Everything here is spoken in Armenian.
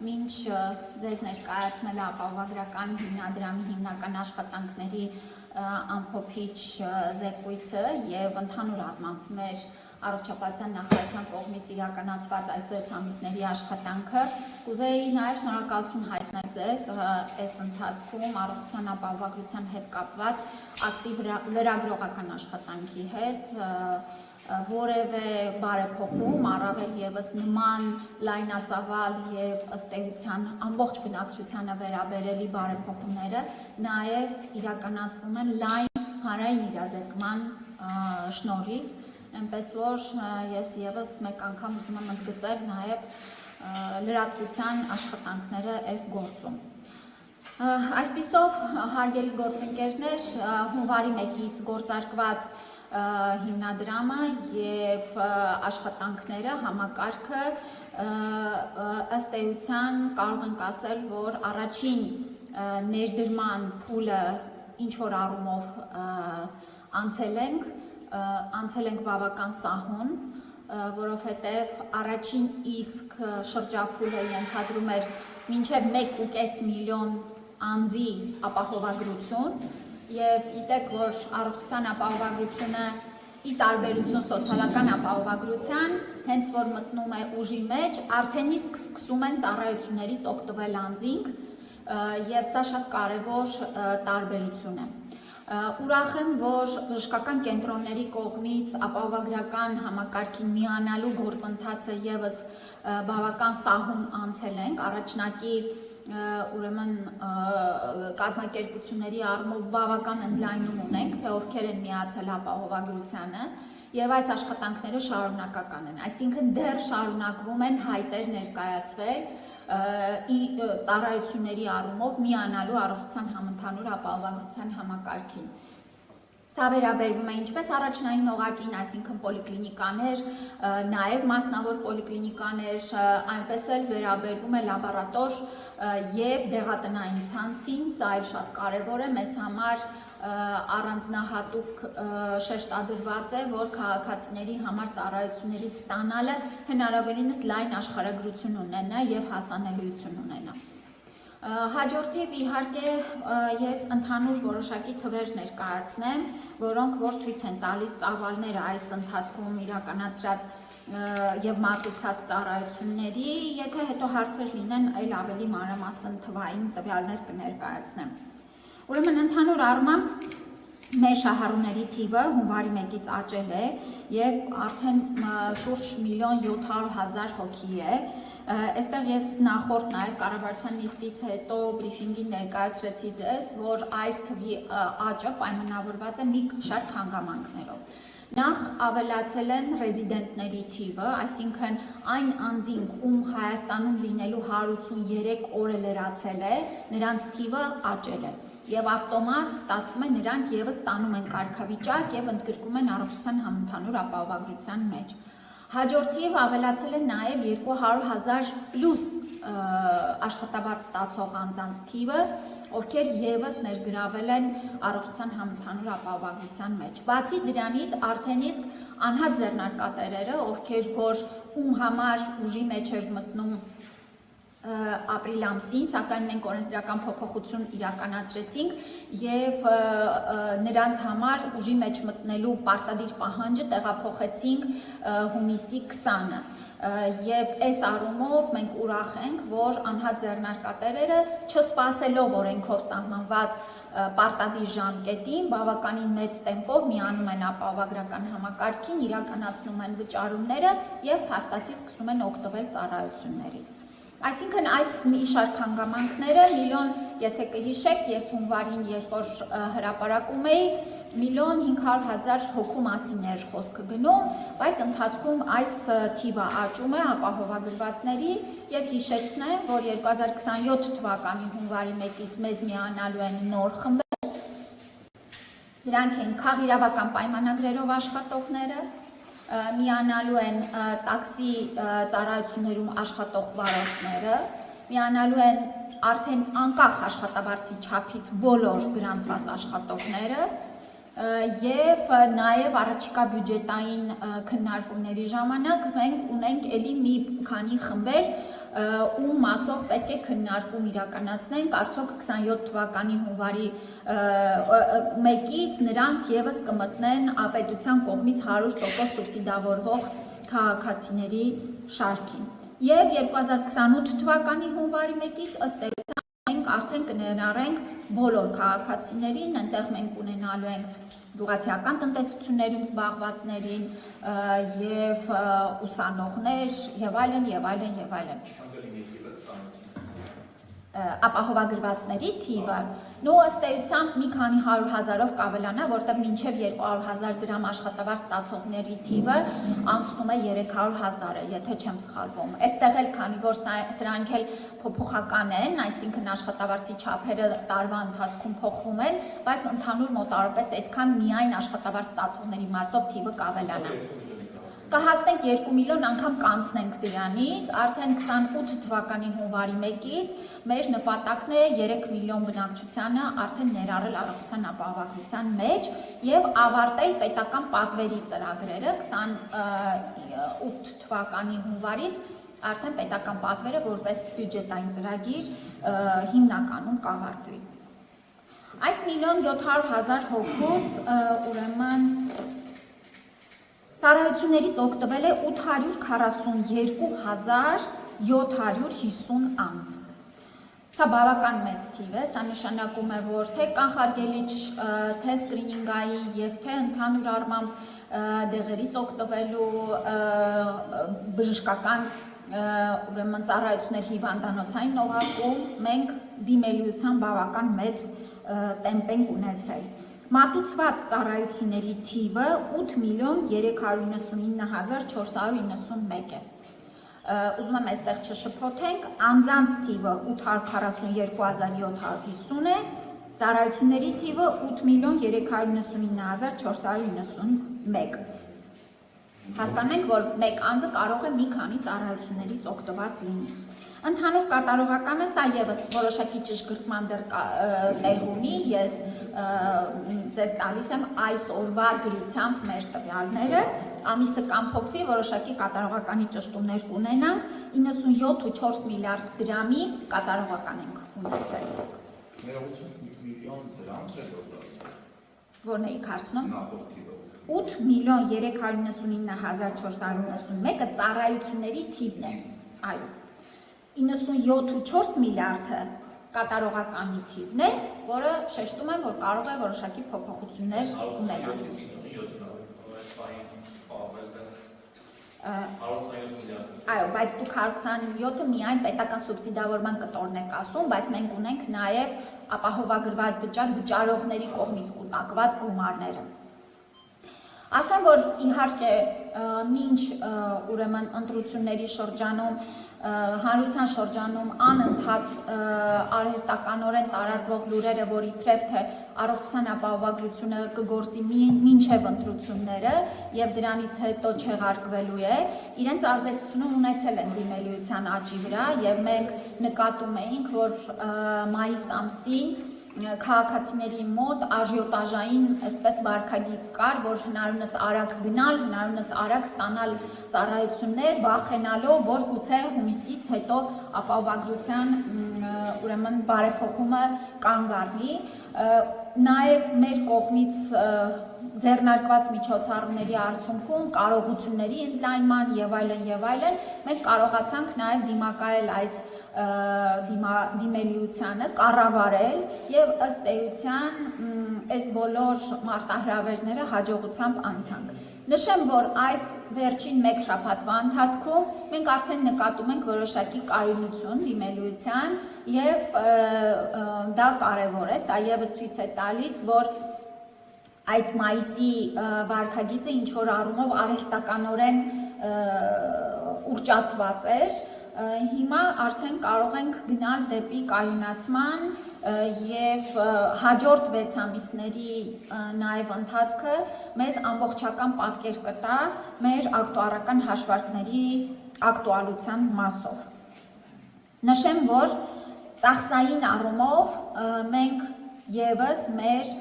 մինչ ձեզ ներկայացնել ապահովագրական հիմնադրամի հիմնական աշխատանքների ամփոփիչ զեկույցը եւ ընդհանուր առմամբ մեր առողջապահության նախարարության կողմից իրականացված այս 6 ամիսների աշխատանքը կուզեի նաեւ շնորհակալություն հայտնել ձեզ այս ընթացքում առողջության ապահովագրության հետ կապված ակտիվ լրագրողական աշխատանքի հետ որևէ բարեփոխում առավել եւս նման լայնածավալ եւ ըստ էության ամբողջ բնակչությանը վերաբերելի բարեփոխումները նաեւ իրականացվում են լայն հանրային իրազեկման շնորհիվ այնպես որ ես եւս մեկ անգամ ուզում եմ ընդգծել նաեւ լրատվության աշխատանքները այս գործում այսպիսով հարգելի գործընկերներ հունվարի 1-ից գործարկված հիմնադրամը եւ աշխատանքները համակարգը ըստ էության կարող ենք ասել որ առաջին ներդրման փուլը ինչ որ առումով անցել ենք բավական սահուն որովհետեւ առաջին իսկ շրջափուլը ենթադրում էր մինչեւ 1.5 միլիոն անձի ապահովագրություն Եվ գիտեք, որ առողջության ապահովագրությունը ի տարբերություն սոցիալական ապահովագրության, հենց որ մտնում է ուժի մեջ, արդեն իսկ սկսում են ծառայություններից օգտվել անձինք եւ սա շատ կարեւոր տարբերություն է։ Ուրախ եմ, որ բժշկական կենտրոնների կողմից ապահովագրական համակարգին միանալու գործընթացը եւս բավական սահուն անցել ենք, առաջնակի ուրեմն կազմակերպությունների առումով բավական ընդլայնում ունենք, թե ովքեր են միացել ապահովագրությանը եւ այս աշխատանքները շարունակական են, այսինքն դեռ շարունակվում են հայտեր ներկայացվել ծառայությունների առումով միանալու առողջության համընդհանուր ապահովագրության համակարգին Սա վերաբերվում է ինչպես առաջնային օղակին, այսինքն պոլիկլինիկաներ, նաև մասնավոր պոլիկլինիկաներ, այնպես էլ վերաբերվում է լաբորատոր եւ դեղատնային ցանցին, սա էլ շատ կարեւոր է, մեզ համար առանձնահատուկ շեշտադրված է, որ քաղաքացիների համար ծառայություններից ստանալը հնարավորինս լայն աշխարհագրություն ունենա եւ հասանելիություն ունենա։ Հաջորդիվ իհարկե ես ընդհանուր որոշակի թվեր ներկայացնեմ, որոնք որ ցույց են տալիս ծավալները այս ընթացքում իրականացրած եւ մատուցած ծառայությունների, եթե հետո հարցեր լինեն, այլ ավելի մանրամասն թվային տվյալներ կներկայացնեմ։ Ուրեմն ընդհանուր առմամբ մեր շահառուների թիվը հունվարի 1-ից աճել է եւ արդեն շուրջ 1.700.000 հոգի է։ Այստեղ ես նախորդ նաև կառավարության նիստից հետո բրիֆինգին ներկայացրեցի ձեզ, որ այս թվի աճը պայմանավորված է մի շարք հանգամանքներով։ Նախ ավելացել են ռեզիդենտների թիվը, այսինքն այն անձինք, ում Հայաստանում լինելու 183 օրը լրացել է, նրանց թիվը աճել է։ Եվ ավտոմատ ստացվում է նրանք եւս ստանում են կարգավիճակ եւ ընդգրկում են առողջության համընդհանուր ապահովագրության մեջ։ Հաջորդիվ ավելացել է նաև 200.000 պլյուս աշխատավարձ ստացող անձանց թիվը, ովքեր եւս ներգրավել են առողջության համընդհանուր ապահովագրության մեջ։ Բացի դրանից արդեն իսկ անհատ ձեռնարկատերերը, ովքեր որ ում համար ուժի մեջ էր մտնում ապրիլ ամսին, սակայն մենք օրենսդրական փոփոխություն իրականացրեցինք եւ նրանց համար ուժի մեջ մտնելու պարտադիր պահանջը տեղափոխեցինք հունիսի 20-ը եւ այս առումով մենք ուրախ ենք, որ անհատ ձեռնարկատերերը չսպասելով օրենքով սահմանված պարտադիր ժամկետին բավականին մեծ տեմպով միանում են ապահովագրական համակարգին, իրականացնում են վճարումները եւ փաստացի սկսում են օգտվել ծառայություններից։ Այսինքն այս մի շարք հանգամանքները միլիոն, եթե կհիշեք, ես հունվարին երբ որ հրապարակում էի, 1.500.000 հոգու մասին էր խոսքը գնում, բայց ընթացքում այս թիվը աճում է ապահովագրվածների եւ հիշեցնեմ, որ 2027 թվականի հունվարի 1-ից մեզ միանալու են նոր խմբեր, դրանք են քաղիրավական պայմանագրերով աշխատողները, միանալու են տաքսի ծառայություններում աշխատող վարորդները, միանալու են արդեն անկախ աշխատավարձի չափից բոլոր գրանցված աշխատողները եւ նաեւ առաջիկա բյուջետային քննարկումների ժամանակ մենք ունենք ելի մի քանի խմբեր, ու մասով պետք է քննարկում իրականացնենք, արդյոք 27 թվականի հունվարի 1-ից նրանք եւս կմտնեն ապետության կողմից 100% սուբսիդավորվող քաղաքացիների շարքին։ Եվ 2028 թվականի հունվարի 1-ից ըստ էության մենք արդեն կներառենք բոլոր քաղաքացիներին, այնտեղ մենք ունենալու ենք գյուղացիական տնտեսություններում զբաղվածներին եւ ուսանողներ եւ այլն եւ այլն եւ այլն։ Ապահովագրվածների թիվը ըստ էության մի քանի 100,000-ով կավելանա, որտեղ մինչև 200,000 դրամ աշխատավարձ ստացողների թիվը անցնում է 300,000-ը, եթե չեմ սխալվում։ Այստեղ էլ քանի որ սրանք էլ փոփոխական են, այսինքն աշխատավարձի չափերը տարվա ընթացքում փոխվում են, բայց ընդհանուր մոտավորապես այդքան միայն աշխատավարձ ստացողների մասով թիվը կավելանա։ Կհասնենք 2 միլիոն անգամ կանցնենք դրանից, արդեն 28 թվականի հունվարի 1-ից մեր նպատակն է 3 միլիոն բնակչությանը արդեն ներառել առողջության ապահովագրության մեջ եւ ավարտել պետական պատվերի ծրագրերը 28 թվականի հունվարից արդեն պետական պատվերը որպես բյուջետային ծրագիր հիմնականում կավարտվի։ Այս 1.700.000 հոգուց ուրեմն ծառայություններից օգտվել է 842,750 անձ։ Սա բավական մեծ թիվ է, սա նշանակում է, որ թե կանխարգելիչ, թե սկրինինգային եւ թե ընդհանուր առմամբ դեղերից օգտվելու բժշկական ուրեմն ծառայություններ հիվանդանոցային օղակում մենք դիմելիության բավական մեծ տեմպ ենք ունեցել։ Մատուցված ծառայությունների թիվը 8.399.491 է։ Ուզում եմ այստեղ չշփոթենք, անձանց թիվը 842,750 է, ծառայությունների թիվը 8.399.491։ Հասկանում ենք, որ մեկ անձը կարող է մի քանի ծառայություններից օգտված լինի։ Ընդհանուր կատարողականը սա եւս որոշակի ճշգրտման տեղ ունի, ես ձեզ տալիս եմ այս օրվա դրությամբ մեր տվյալները, ամիսը կամփոփվի, որոշակի կատարողականի ճշտումներ կունենանք, 97.4 միլիարդ դրամի կատարողական ենք ունեցել։ Ներողություն, 1 միլիոն դրամ չէ որն էիք հարցնում։ 8.399.491-ը ծառայությունների թիվն է, այո։ 97.4 միլիարդը կատարողականի թիվն է, որը շեշտում եմ, որ կարող է որոշակի փոփոխություններ ունենալ։ Այո, բայց դուք 127-ը միայն պետական սուբսիդավորման կտորն եք ասում, բայց մենք ունենք նաև ապահովագրված վճարողների կողմից կուտակված գումարները։ Ասեմ, որ իհարկե մինչ ուրեմն ընտրությունների շրջանում հանրության շրջանում անընդհատ արհեստականորեն տարածվող լուրերը, որ իբրև թե առողջության ապահովագրությունը կգործի մինչև ընտրությունները եւ դրանից հետո չեղարկվելու է, իրենց ազդեցությունը ունեցել են դիմելիության աճի վրա եւ մենք նկատում էինք, որ մայիս ամսին քաղաքացիների մոտ աժիոտաժային այսպես վարքագիծ կար, որ հնարավորինս արագ գնալ, հնարավորինս արագ ստանալ ծառայություններ, վախենալով, որ գուցե հունիսից հետո ապահովագրության ուրեմն բարեփոխումը կանգ առնի, նաև մեր կողմից ձեռնարկված միջոցառումների արդյունքում կարողությունների ընդլայնման եւ այլն, մենք կարողացանք նաև դիմակայել այս դիմելիությանը, կառավարել եւ ըստ էության այս բոլոր մարտահրավերները հաջողությամբ անցանք։ Նշեմ, որ այս վերջին մեկ շաբաթվա ընթացքում մենք արդեն նկատում ենք որոշակի կայունություն դիմելիության եւ դա կարեւոր է, սա եւս ցույց է տալիս, որ այդ մայիսի վարքագիծը ինչ որ առումով արհեստականորեն ուռճացված էր, հիմա արդեն կարող ենք գնալ դեպի կայունացման եւ հաջորդ 6 ամիսների նաեւ ընթացքը մեզ ամբողջական պատկեր կտա մեր ակտուարական հաշվարկների ակտուալության մասով։ Նշեմ, որ ծախսային առումով մենք եւս մեր